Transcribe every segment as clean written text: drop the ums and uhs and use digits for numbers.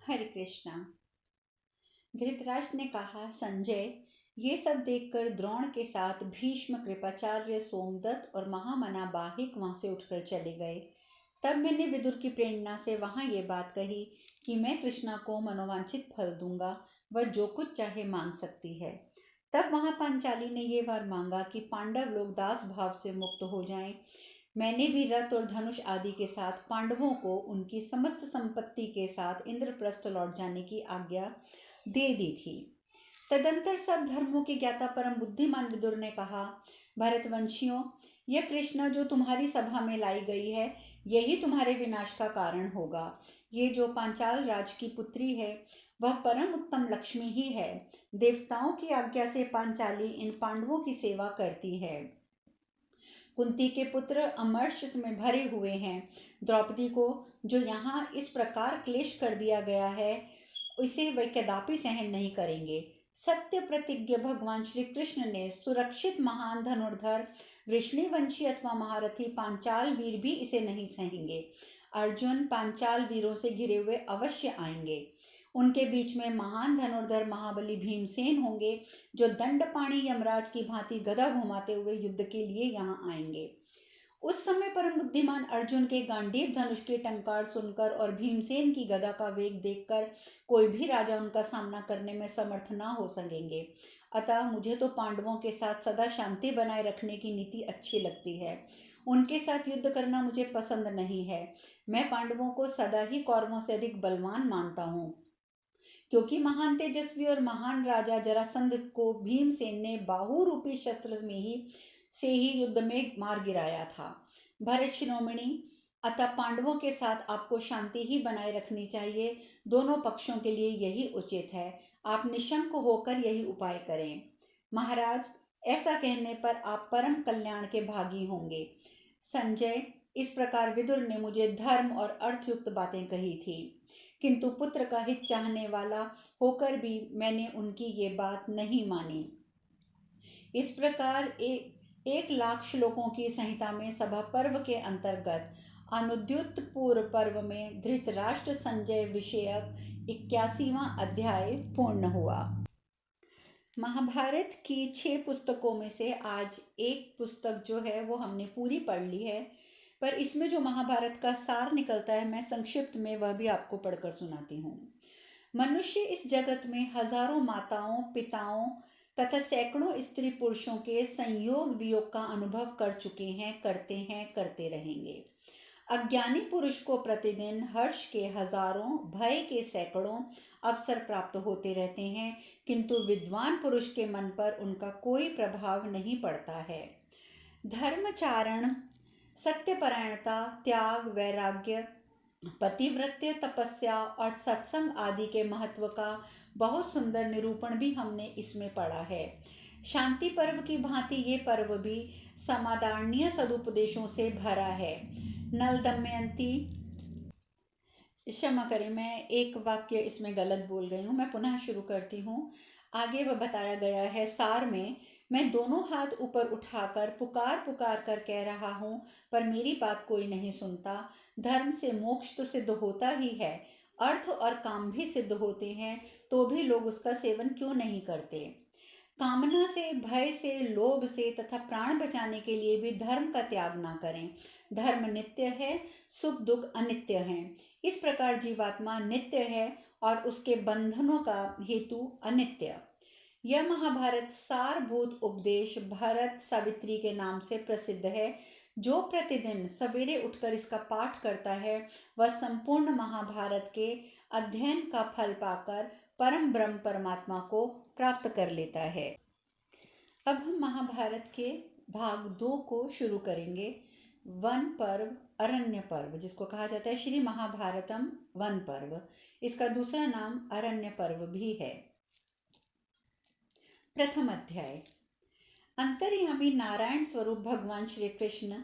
हरे कृष्णा। धृतराष्ट्र ने कहा, संजय, ये सब देखकर द्रोण के साथ भीष्म, कृपाचार्य, सोमदत्त और महामना बाहिक वहां से उठकर चले गए। तब मैंने विदुर की प्रेरणा से वहां ये बात कही कि मैं कृष्णा को मनोवांछित फल दूंगा, वह जो कुछ चाहे मांग सकती है। तब वहां पांचाली ने ये वर मांगा कि पांडव लोग दास भाव से मुक्त हो जाएं। मैंने भी रथ और धनुष आदि के साथ पांडवों को उनकी समस्त संपत्ति के साथ इंद्रप्रस्थ लौट जाने की आज्ञा दे दी थी। तदंतर सब धर्मों के ज्ञाता परम बुद्धिमान विदुर ने कहा, भरतवंशियों, यह कृष्णा जो तुम्हारी सभा में लाई गई है, यही तुम्हारे विनाश का कारण होगा। ये जो पांचाल राज की पुत्री है, वह परम उत्तम लक्ष्मी ही है। देवताओं की आज्ञा से पांचाली इन पांडवों की सेवा करती है। कुंती के पुत्र अमर्ष में भरे हुए हैं। द्रौपदी को जो यहाँ इस प्रकार क्लेश कर दिया गया है, इसे वे कदापि सहन नहीं करेंगे। सत्य प्रतिज्ञ भगवान श्री कृष्ण ने सुरक्षित महान धनुर्धर वृष्णिवंशी अथवा महारथी पांचाल वीर भी इसे नहीं सहेंगे। अर्जुन पांचाल वीरों से घिरे हुए अवश्य आएंगे। उनके बीच में महान धनुर्धर महाबली भीमसेन होंगे, जो दंडपाणी यमराज की भांति गदा घुमाते हुए युद्ध के लिए यहाँ आएंगे। उस समय परम बुद्धिमान अर्जुन के गांडीव धनुष के टंकार सुनकर और भीमसेन की गदा का वेग देखकर कोई भी राजा उनका सामना करने में समर्थ ना हो सकेंगे। अतः मुझे तो पांडवों के साथ सदा शांति बनाए रखने की नीति अच्छी लगती है। उनके साथ युद्ध करना मुझे पसंद नहीं है। मैं पांडवों को सदा ही कौरवों से अधिक बलवान मानता हूँ, क्योंकि महान तेजस्वी और महान राजा जरासंध को भीमसेन ने बाहु रूपी शस्त्र में ही युद्ध में मार गिराया था। भरत शिरोमणि, अतः पांडवों के साथ आपको शांति ही बनाए रखनी चाहिए। दोनों पक्षों के लिए यही उचित है। आप निशंक होकर यही उपाय करें। महाराज, ऐसा कहने पर आप परम कल्याण के भागी होंगे। संजय, इस प्रकार विदुर ने मुझे धर्म और अर्थयुक्त बातें कही थी, किंतु पुत्र का हित चाहने वाला होकर भी मैंने उनकी ये बात नहीं मानी। इस प्रकार 1,00,000 श्लोकों की संहिता में सभा पर्व के अंतर्गत अनुद्युत पूर्व पर्व में धृतराष्ट्र संजय विषयक 81वां अध्याय पूर्ण हुआ। महाभारत की 6 पुस्तकों में से आज एक पुस्तक जो है वो हमने पूरी पढ़ ली है, पर इसमें जो महाभारत का सार निकलता है, मैं संक्षिप्त में वह भी आपको पढ़कर सुनाती हूँ। मनुष्य इस जगत में हजारों माताओं, पिताओं तथा सैकड़ों स्त्री पुरुषों के संयोग वियोग का अनुभव कर चुके हैं, करते रहेंगे। अज्ञानी पुरुष को प्रतिदिन हर्ष के हजारों, भय के सैकड़ों अवसर प्राप्त होते रहते हैं, किंतु विद्वान पुरुष के मन पर उनका कोई प्रभाव नहीं पड़ता है। धर्मचारण, सत्यपरायणता, त्याग, वैराग्य, पतिव्रत्य, तपस्या और सत्संग आदि के महत्व का बहुत सुंदर निरूपण भी हमने इसमें पढ़ा है। शांति पर्व की भांति ये पर्व भी समादरणीय सदुपदेशों से भरा है। नल दमयंती, क्षमा करें, मैं एक वाक्य इसमें गलत बोल गई हूँ, मैं पुनः शुरू करती हूँ। आगे वह बताया गया है सार में, मैं दोनों हाथ ऊपर उठाकर पुकार पुकार कर कह रहा हूँ, पर मेरी बात कोई नहीं सुनता। धर्म से मोक्ष तो सिद्ध होता ही है, अर्थ और काम भी सिद्ध होते हैं, तो भी लोग उसका सेवन क्यों नहीं करते। कामना से, भय से, लोभ से तथा प्राण बचाने के लिए भी धर्म का त्याग ना करें। धर्म नित्य है, सुख दुख अनित्य हैं। इस प्रकार जीवात्मा नित्य है और उसके बंधनों का हेतु अनित्य। यह महाभारत सारभूत उपदेश भरत सावित्री के नाम से प्रसिद्ध है। जो प्रतिदिन सवेरे उठकर इसका पाठ करता है, वह संपूर्ण महाभारत के अध्ययन का फल पाकर परम ब्रह्म परमात्मा को प्राप्त कर लेता है। अब हम महाभारत के भाग 2 को शुरू करेंगे। वन पर्व, अरण्य पर्व, जिसको कहा जाता है श्री महाभारतम वन पर्व। इसका दूसरा नाम अरण्य पर्व भी है। प्रथम अध्याय। अंतर्यामी नारायण स्वरूप भगवान श्री कृष्ण,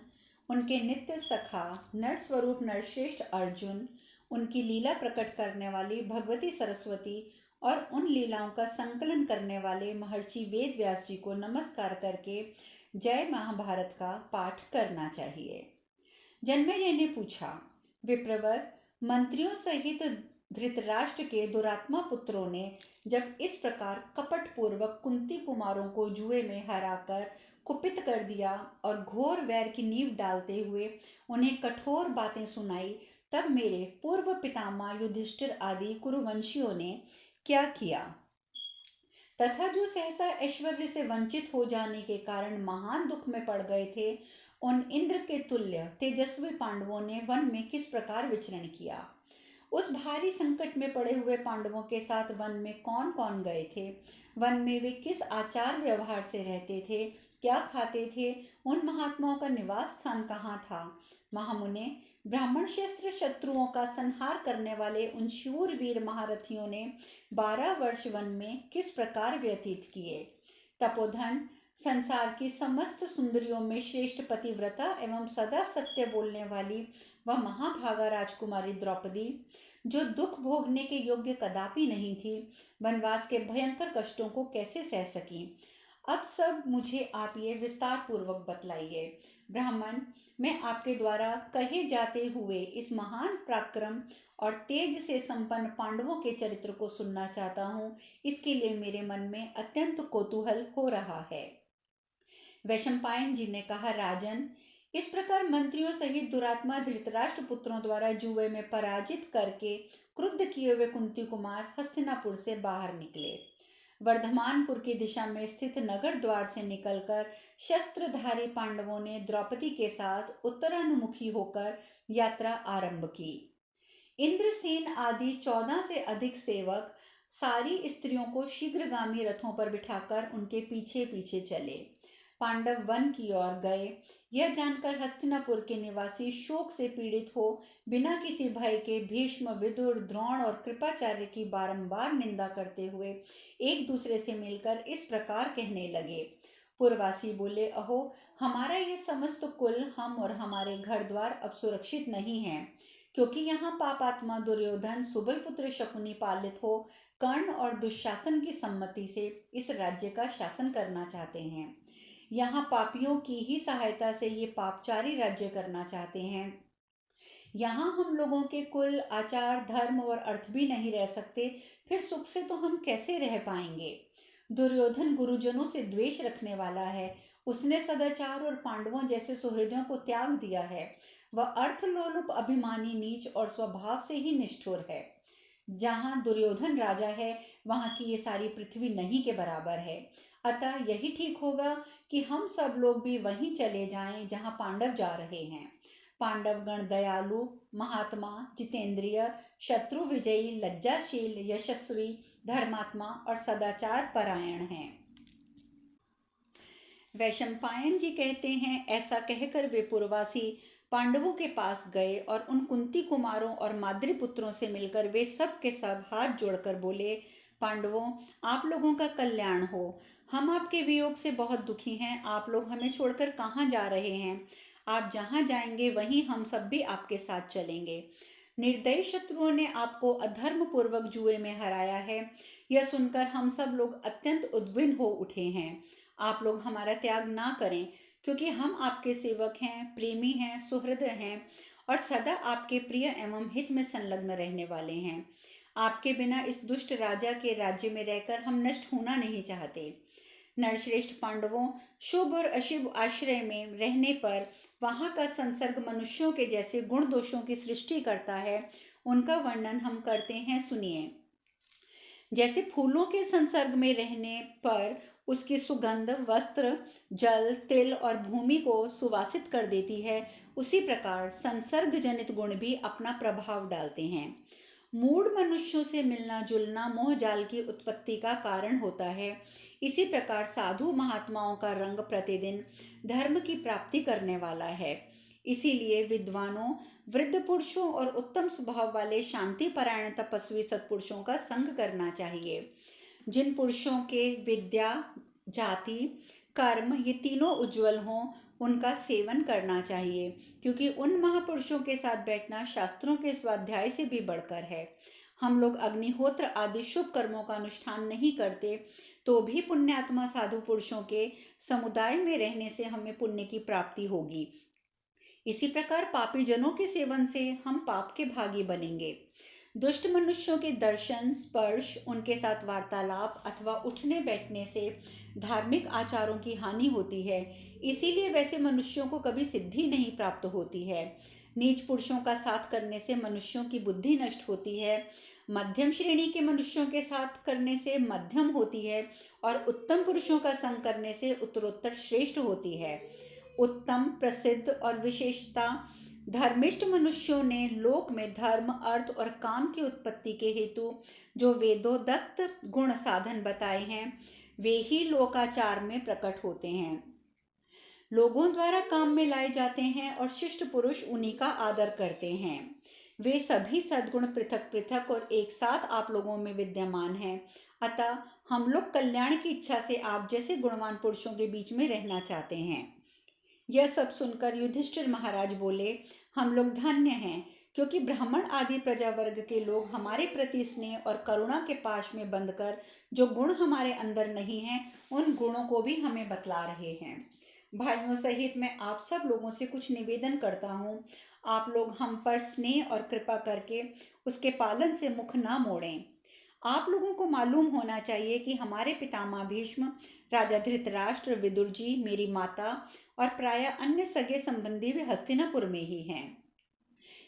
उनके नित्य सखा नर स्वरूप नरश्रेष्ठ अर्जुन, उनकी लीला प्रकट करने वाली भगवती सरस्वती और उन लीलाओं का संकलन करने वाले महर्षि वेद व्यास जी को नमस्कार करके जय महाभारत का पाठ करना चाहिए। जन्मेजय ने पूछा, विप्रवर, मंत्रियों सहित धृतराष्ट्र के दुरात्मा पुत्रों ने जब इस प्रकार कपटपूर्वक कुंती कुमारों को जुए में हराकर कुपित कर दिया और घोर वैर की नींव डालते हुए उन्हें कठोर बातें सुनाई, तब मेरे पूर्व पितामह युधिष्ठिर आदि कुरुवंशियों ने क्या किया तथा जो सहसा ऐश्वर्य से वंचित हो जाने के कारण महान दुख में पड़ गए थे, उन इंद्र के तुल्य तेजस्वी पांडवों ने वन में किस प्रकार विचरण किया। उस भारी संकट में पड़े हुए पांडवों के साथ वन में कौन कौन गए थे, वन में वे किस आचार व्यवहार से रहते थे, क्या खाते थे, उन महात्माओं का निवास स्थान कहाँ था। महामुने, ब्राह्मण शस्त्र शत्रुओं का संहार करने वाले उन शूरवीर महारथियों ने 12 वर्ष वन में किस प्रकार व्यतीत किए। तपोधन, संसार की समस्त सुंदरियों में श्रेष्ठ पतिव्रता एवं सदा सत्य बोलने वाली वह महाभागा राजकुमारी द्रौपदी, जो दुख भोगने के योग्य कदापि नहीं थी, वनवास के भयंकर कष्टों को कैसे सह सकी। अब सब मुझे आप ये विस्तार पूर्वक बतलाइए। ब्राह्मण, मैं आपके द्वारा कहे जाते हुए इस महान पराक्रम और तेज से संपन्न पांडवों के चरित्र को सुनना चाहता हूँ। इसके लिए मेरे मन में अत्यंत कौतूहल हो रहा है। वैशंपायन जी ने कहा, राजन, इस प्रकार मंत्रियों सहित दुरात्मा धृतराष्ट्र पुत्रों द्वारा जुए में पराजित करके क्रुद्ध किए हुए कुंती कुमार हस्तिनापुर से बाहर निकले। वर्धमानपुर की दिशा में स्थित नगर द्वार से निकलकर शस्त्रधारी पांडवों ने द्रौपदी के साथ उत्तरानुमुखी होकर यात्रा आरंभ की। इंद्रसेन आदि 14 से अधिक सेवक सारी स्त्रियों को शीघ्रगामी रथों पर बिठाकर उनके पीछे पीछे चले। पांडव वन की ओर गए। यह जानकर हस्तिनापुर के निवासी शोक से पीड़ित हो बिना किसी भय के भीष्म, विदुर, द्रोण और कृपाचार्य की बारंबार निंदा करते हुए एक दूसरे से मिलकर इस प्रकार कहने लगे। पुरवासी बोले, अहो, हमारा ये समस्त कुल, हम और हमारे घर द्वार अब सुरक्षित नहीं है, क्योंकि यहाँ पापात्मा दुर्योधन सुबल पुत्र शकुनी पालित हो कर्ण और दुशासन की सम्मति से इस राज्य का शासन करना चाहते हैं। यहाँ पापियों की ही सहायता से ये पापचारी राज्य करना चाहते हैं। यहाँ हम लोगों के कुल, आचार, धर्म और अर्थ भी नहीं रह सकते, फिर सुख से तो हम कैसे रह पाएंगे। दुर्योधन गुरुजनों से द्वेष रखने वाला है। उसने सदाचार और पांडवों जैसे सुहृदों को त्याग दिया है। वह अर्थलोलुप, अभिमानी, नीच और स्वभाव से ही निष्ठुर है। जहाँ दुर्योधन राजा है, वहाँ की ये सारी पृथ्वी नहीं के बराबर है। अतः यही ठीक होगा कि हम सब लोग भी वहीं चले जाएं जहाँ पांडव जा रहे हैं। पांडवगण दयालु, महात्मा, जितेंद्रिय, शत्रु विजयी, लज्जाशील, यशस्वी, धर्मात्मा और सदाचार परायण हैं। वैशंपायन जी कहते हैं, ऐसा कहकर वे पुरवासी पांडवों के पास गए और उन कुंती कुमारों और माद्री पुत्रों से मिलकर वे सब के सब हाथ जोड़कर बोले, पांडवों, आप लोगों का कल्याण हो। हम आपके वियोग से बहुत दुखी हैं। आप लोग हमें छोड़कर कहाँ जा रहे हैं? आप जहाँ जाएंगे वहीं हम सब भी आपके साथ चलेंगे। निर्दयी शत्रुओं ने आपको अधर्म पूर्वक जुए में हराया है। यह सुनकर हम सब लोग अत्यंत उद्विग्न हो उठे हैं। आप लोग हमारा त्याग ना करें, क्योंकि हम आपके सेवक हैं, प्रेमी हैं, सुहृद हैं और सदा आपके प्रिय एवं हित में संलग्न रहने वाले हैं। आपके बिना इस दुष्ट राजा के राज्य में रहकर हम नष्ट होना नहीं चाहते। नरश्रेष्ठ पांडवों, शुभ और अशुभ आश्रय में रहने पर वहाँ का संसर्ग मनुष्यों के जैसे गुण दोषों की सृष्टि करता है। उनका वर्णन हम करते हैं, सुनिए। जैसे फूलों के संसर्ग में रहने पर उसकी सुगंध वस्त्र, जल, तिल और भूमि को सुवासित कर देती है, उसी प्रकार संसर्ग जनित गुण भी अपना प्रभाव डालते हैं। मूढ़ मनुष्यों से मिलना जुलना मोह जाल की उत्पत्ति का कारण होता है। इसी प्रकार साधु महात्माओं का रंग प्रतिदिन धर्म की प्राप्ति करने वाला है। इसीलिए विद्वानों, वृद्ध पुरुषों और उत्तम स्वभाव वाले शांति परायण तपस्वी सत्पुरुषों का संग करना चाहिए। जिन पुरुषों के विद्या, जाति, कर्म ये तीनों उज्जवल हों, उनका सेवन करना चाहिए, क्योंकि उन महापुरुषों के साथ बैठना शास्त्रों के स्वाध्याय से भी बढ़कर है। हम लोग अग्निहोत्र आदि शुभ कर्मों का अनुष्ठान नहीं करते, तो भी पुण्यात्मा साधु पुरुषों के समुदाय में रहने से हमें पुण्य की प्राप्ति होगी। इसी प्रकार पापी जनों के सेवन से हम पाप के भागी बनेंगे। दुष्ट मनुष्यों के दर्शन, स्पर्श, उनके साथ वार्तालाप अथवा उठने बैठने से धार्मिक आचारों की हानि होती है। इसीलिए वैसे मनुष्यों को कभी सिद्धि नहीं प्राप्त होती है। नीच पुरुषों का साथ करने से मनुष्यों की बुद्धि नष्ट होती है। मध्यम श्रेणी के मनुष्यों के साथ करने से मध्यम होती है और उत्तम पुरुषों का संग करने से उत्तरोत्तर श्रेष्ठ होती है। उत्तम, प्रसिद्ध और विशेषता धर्मिष्ठ मनुष्यों ने लोक में धर्म, अर्थ और काम की उत्पत्ति के हेतु जो वेदोदत्त गुण साधन बताए हैं, वे ही लोकाचार में प्रकट होते हैं, लोगों द्वारा काम में लाए जाते हैं और शिष्ट पुरुष उन्हीं का आदर करते हैं। वे सभी सद्गुण पृथक पृथक और एक साथ आप लोगों में विद्यमान हैं। अतः हम लोग कल्याण की इच्छा से आप जैसे गुणवान पुरुषों के बीच में रहना चाहते हैं। यह सब सुनकर युधिष्ठिर महाराज बोले, हम लोग धन्य हैं, क्योंकि ब्राह्मण आदि प्रजा वर्ग के लोग हमारे प्रति स्नेह और करुणा के पाश में बंधकर जो गुण हमारे अंदर नहीं हैं, उन गुणों को भी हमें बतला रहे हैं। भाइयों सहित मैं आप सब लोगों से कुछ निवेदन करता हूँ। आप लोग हम पर स्नेह और कृपा करके उसके पालन से मुख ना मोड़ें। आप लोगों को मालूम होना चाहिए कि हमारे पितामह भीष्म, राजा धृतराष्ट्र, विदुर जी, मेरी माता और प्राय अन्य सगे संबंधी भी हस्तिनापुर में ही हैं।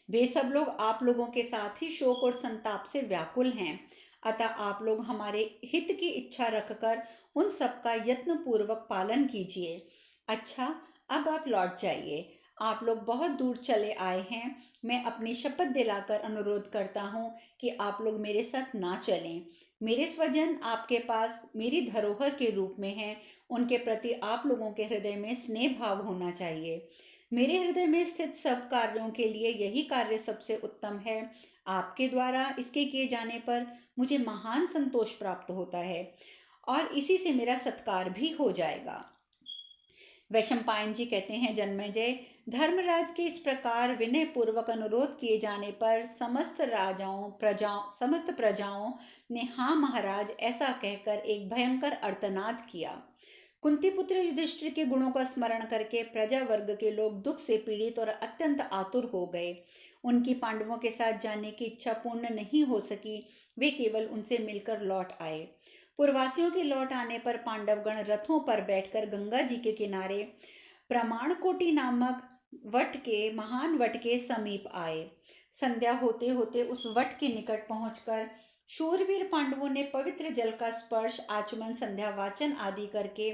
वे सब लोग आप लोगों के साथ ही शोक और संताप से व्याकुल हैं। अतः आप लोग हमारे हित की इच्छा रखकर उन सबका यत्न पूर्वक पालन कीजिए। अच्छा, अब आप लौट जाइए। आप लोग बहुत दूर चले आए हैं। मैं अपनी शपथ दिलाकर अनुरोध करता हूँ कि आप लोग मेरे साथ ना चलें। मेरे स्वजन आपके पास मेरी धरोहर के रूप में हैं। उनके प्रति आप लोगों के हृदय में स्नेह भाव होना चाहिए। मेरे हृदय में स्थित सब कार्यों के लिए यही कार्य सबसे उत्तम है। आपके द्वारा इसके किए जाने पर मुझे महान संतोष प्राप्त होता है और इसी से मेरा सत्कार भी हो जाएगा। वैशंपायन जी कहते हैं, जन्मेजय, धर्मराज के इस प्रकार विनय पूर्वक अनुरोध किए जाने पर समस्त प्रजाओं ने हाँ महाराज ऐसा कहकर एक भयंकर अर्तनाद किया। कुंती पुत्र युधिष्ठिर के गुणों का स्मरण करके प्रजा वर्ग के लोग दुख से पीड़ित और अत्यंत आतुर हो गए। उनकी पांडवों के साथ जाने की इच्छा पूर्ण नहीं हो सकी। वे केवल उनसे मिलकर लौट आए। पूर्ववासियों के लौट आने पर पांडवगण रथों पर बैठकर गंगा जी के किनारे प्रमाणकोटि नामक महान वट के समीप आए। संध्या होते होते उस वट के निकट पहुंचकर शूरवीर पांडवों ने पवित्र जल का स्पर्श, आचमन, संध्या वाचन आदि करके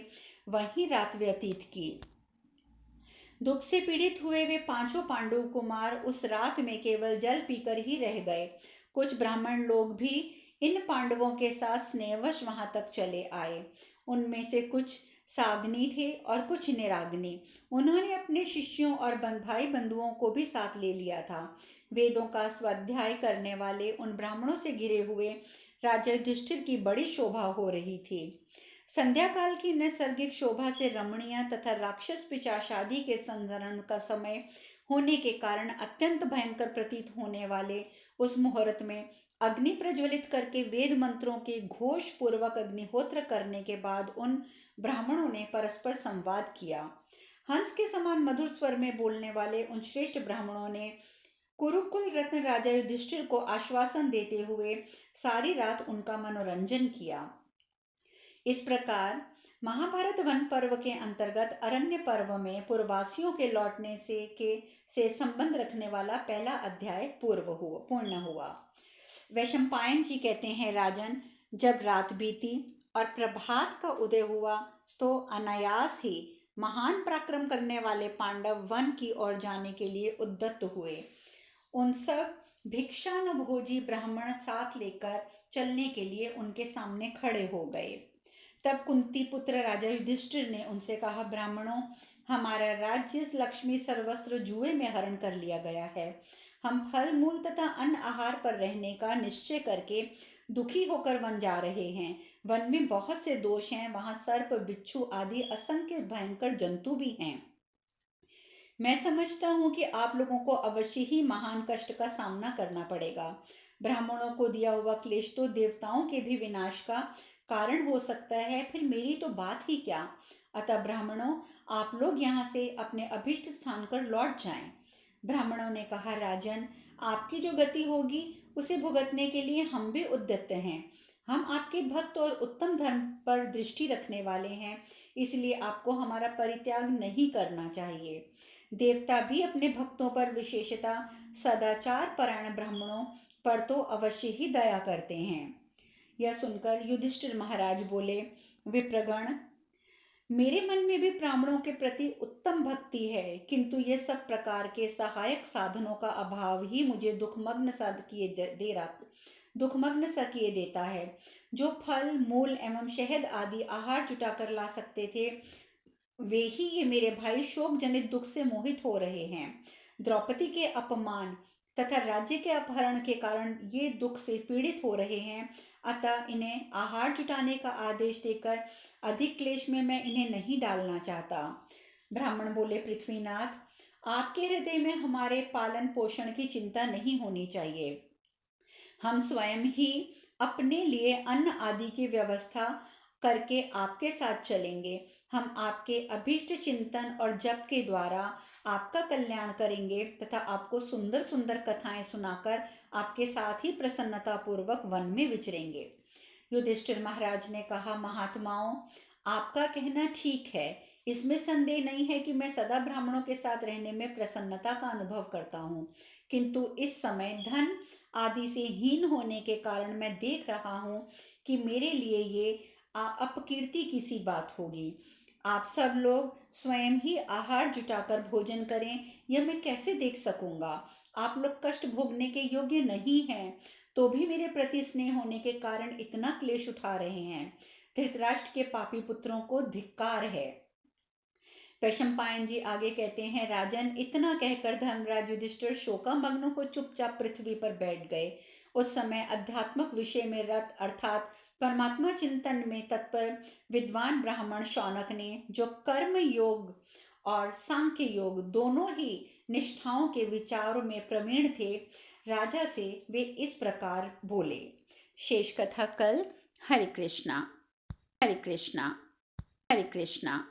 वहीं रात व्यतीत की। दुख से पीड़ित हुए वे पांचों पांडव कुमार उस रात में केवल जल पीकर ही रह गए। कुछ ब्राह्मण लोग भी इन पांडवों के साथ स्नेहवश वहां तक चले आए। उनमें से कुछ साग्नी थे और कुछ निराग्नि। उन्होंने अपने शिष्यों और भाई बंधुओं को भी साथ ले लिया था। वेदों का स्वाध्याय करने वाले उन ब्राह्मणों से घिरे हुए राजा युधिष्ठिर की बड़ी शोभा हो रही थी। संध्या काल की नैसर्गिक शोभा से रमणीय तथा राक्षस पिशाचादि के संहरण का समय होने के कारण अत्यंत भयंकर प्रतीत होने वाले उस मुहूर्त में अग्नि प्रज्वलित करके वेद मंत्रों के घोष पूर्वक अग्निहोत्र करने के बाद उन ब्राह्मणों ने परस्पर संवाद किया। हंस के समान मधुर स्वर में बोलने वाले उन श्रेष्ठ ब्राह्मणों ने कुरुकुल रत्न राजा युधिष्ठिर को आश्वासन देते हुए सारी रात उनका मनोरंजन किया। इस प्रकार महाभारत वन पर्व के अंतर्गत अरण्य पर्व में पूर्ववासियों के लौटने से संबंध रखने वाला पहला अध्याय पूर्ण हुआ। वैशंपायन जी कहते हैं, राजन, जब रात बीती और प्रभात का उदय हुआ तो अनायास ही महान पराक्रम करने वाले पांडव वन की ओर जाने के लिए उद्यत हुए। उन सब भिक्षानुभोजी ब्राह्मण साथ लेकर चलने के लिए उनके सामने खड़े हो गए। तब कुंती पुत्र राजा युधिष्ठिर ने उनसे कहा, ब्राह्मणों, हमारा राज्य लक्ष्मी सर्वस्त्र जुए में हरण कर लिया गया है। हम फल मूल तथा अन्न आहार पर रहने का निश्चय करके दुखी होकर वन जा रहे हैं। वन में बहुत से दोष हैं। वहां सर्प, बिच्छू आदि असंख्य भयंकर जंतु भी हैं। मैं समझता हूँ कि आप लोगों को अवश्य ही महान कष्ट का सामना करना पड़ेगा। ब्राह्मणों को दिया हुआ क्लेश तो देवताओं के भी विनाश का कारण हो सकता है, फिर मेरी तो बात ही क्या। अतः ब्राह्मणों, आप लोग यहाँ से अपने अभिष्ट स्थान पर लौट जाएं। ब्राह्मणों ने कहा, राजन, आपकी जो गति होगी उसे भुगतने के लिए हम भी उद्यत हैं। हम आपके भक्त और उत्तम धर्म पर दृष्टि रखने वाले हैं, इसलिए आपको हमारा परित्याग नहीं करना चाहिए। देवता भी अपने भक्तों पर, विशेषतः सदाचार परायण ब्राह्मणों पर तो अवश्य ही दया करते हैं। यह सुनकर युधिष्ठिर महाराज बोले, विप्रगण, मेरे मन में भी ब्राह्मणों के प्रति उत्तम भक्ति है, किंतु ये सब प्रकार के सहायक साधनों का अभाव ही मुझे दुखमग्न सा किए देता है। जो फल, मूल एवं शहद आदि आहार जुटाकर ला सकते थे, वे ही ये मेरे भाई शोक जनित दुख से मोहित हो रहे हैं। द्रौपदी के अपमान तथा राज्य के अपहरण के कारण ये दुख से पीड़ित हो रहे हैं, अतः इन्हें आहार जुटाने का आदेश देकर अधिक क्लेश में मैं इन्हें नहीं डालना चाहता। ब्राह्मण बोले, पृथ्वीनाथ, आपके हृदय में हमारे पालन पोषण की चिंता नहीं होनी चाहिए। हम स्वयं ही अपने लिए अन्न आदि की व्यवस्था करके आपके साथ चलेंगे। हम आपके अभीष्ट चिंतन और जप के द्वारा आपका कल्याण करेंगे तथा आपको सुंदर सुंदर कथाएं सुनाकर आपके साथ ही प्रसन्नता पूर्वक वन में विचरेंगे। युधिष्ठिर महाराज ने कहा, महात्माओं, आपका कहना ठीक है। इसमें संदेह नहीं है कि मैं सदा ब्राह्मणों के साथ रहने में प्रसन्नता का अनुभव करता हूँ, किंतु इस समय धन आदि से हीन होने के कारण मैं देख रहा हूँ कि मेरे लिए ये अपकीर्ति की सी बात होगी। आप सब लोग स्वयं ही आहार जुटाकर भोजन करें, यह मैं कैसे देख सकूंगा। आप लोग कष्ट भोगने के योग्य नहीं हैं, तो भी मेरे प्रति स्नेह होने के कारण इतना क्लेश उठा रहे हैं। धृतराष्ट्र के पापी पुत्रों को धिक्कार है। वैशंपायन जी आगे कहते हैं, राजन, इतना कहकर धर्मराज युधिष्ठिर शोकामग्न हो चुपचाप पृथ्वी पर बैठ गए। उस समय अध्यात्मक विषय में रत अर्थात परमात्मा चिंतन में तत्पर विद्वान ब्राह्मण शौनक ने, जो कर्म योग और सांख्य योग दोनों ही निष्ठाओं के विचारों में प्रवीण थे, राजा से वे इस प्रकार बोले। शेष कथा कल। हरे कृष्णा, हरे कृष्णा, हरे कृष्णा।